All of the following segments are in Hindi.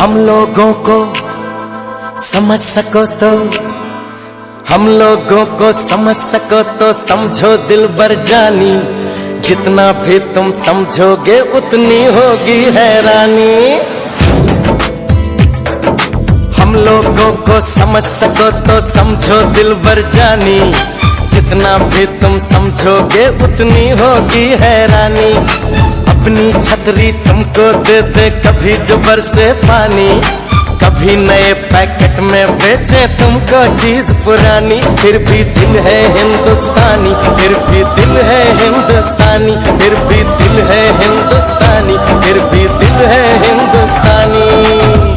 हम लोगों को समझ सको तो, हम लोगों को समझ सको तो समझो दिलबर जानी, जितना भी तुम समझोगे उतनी होगी हैरानी। हम लोगों को समझ सको तो समझो दिलबर जानी, जितना भी तुम समझोगे उतनी होगी हैरानी। अपनी छतरी तुमको दे दे कभी जो बरसे पानी, कभी नए पैकेट में बेचे तुमको चीज पुरानी, फिर भी दिल है हिंदुस्तानी, फिर भी दिल है हिंदुस्तानी, फिर भी दिल है हिंदुस्तानी, फिर भी दिल है हिंदुस्तानी।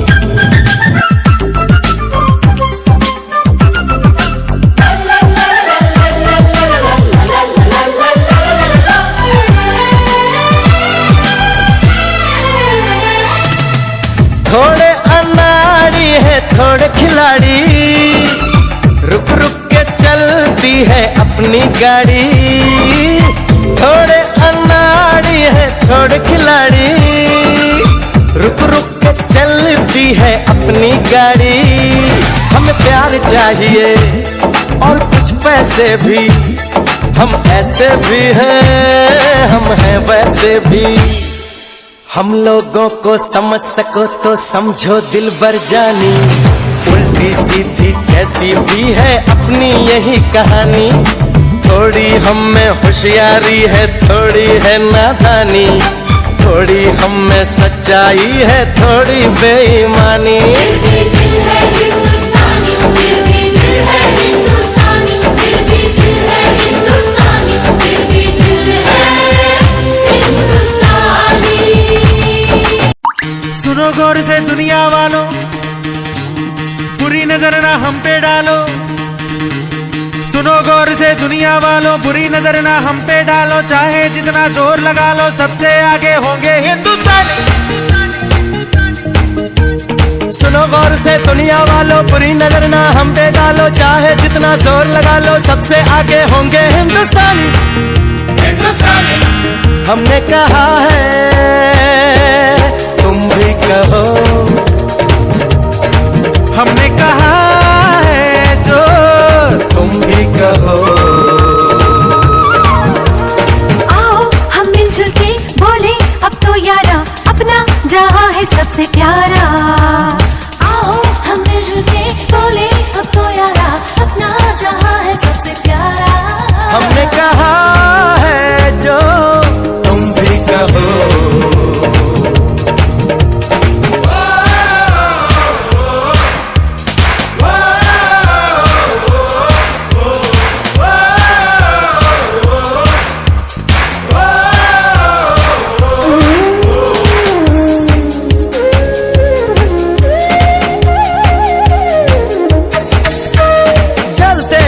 थोड़े अनाड़ी है थोड़े खिलाड़ी, रुक रुक के चलती है अपनी गाड़ी। थोड़े अनाड़ी है थोड़े खिलाड़ी, रुक रुक के चलती है अपनी गाड़ी। हमें प्यार चाहिए और कुछ पैसे भी, हम ऐसे भी हैं हम हैं वैसे भी। हम लोगों को समझ सको तो समझो दिलबर जानी, उल्टी सीधी जैसी भी है अपनी यही कहानी। थोड़ी हम में होशियारी है थोड़ी है नादानी, थोड़ी हम में सच्चाई है थोड़ी बेईमानी। सुनो गौर से दुनिया वालों, बुरी नजर ना हम पे डालो। सुनो गौर से दुनिया वालों, बुरी नजर ना हम पे डालो। चाहे जितना जोर लगा लो सबसे आगे होंगे हिंदुस्तानी। सुनो गौर से दुनिया वालों, बुरी नजर ना हम पे डालो। चाहे जितना जोर लगा लो सबसे आगे होंगे हिंदुस्तानी। हमने कहा है तुम भी कहो, हमने कहा है जो तुम भी कहो। आओ हम मिलजुल के बोले अब तो यारा, अपना जहां है सबसे प्यारा। आओ हम मिलजुल के बोले अब तो यारा, अपना जहां है सबसे प्यारा। हमने कहा है जो तुम भी कहो।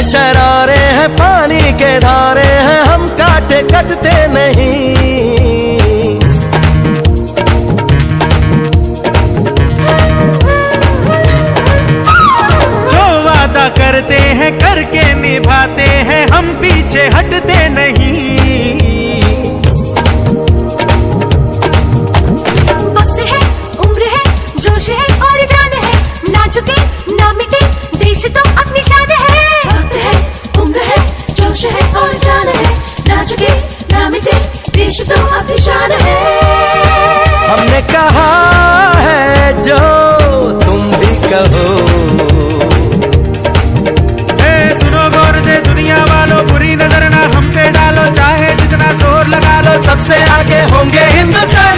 शरारे हैं पानी के धारे हैं, हम काटे कटते नहीं। जो वादा करते हैं करके निभाते हैं, हम पीछे हटते नहीं। वक्त है उम्र है जोश है और जान है, ना झुके ना मिटे देश तो अपनी शान है। है और जान है, ना झुके ना मिटे देश तो अपनी शान है। हमने कहा है जो तुम भी कहो। सुनो गौर से दुनिया वालों, बुरी नजर ना हम पे डालो। चाहे जितना जोर लगा लो सबसे आगे होंगे हिंदुस्तान।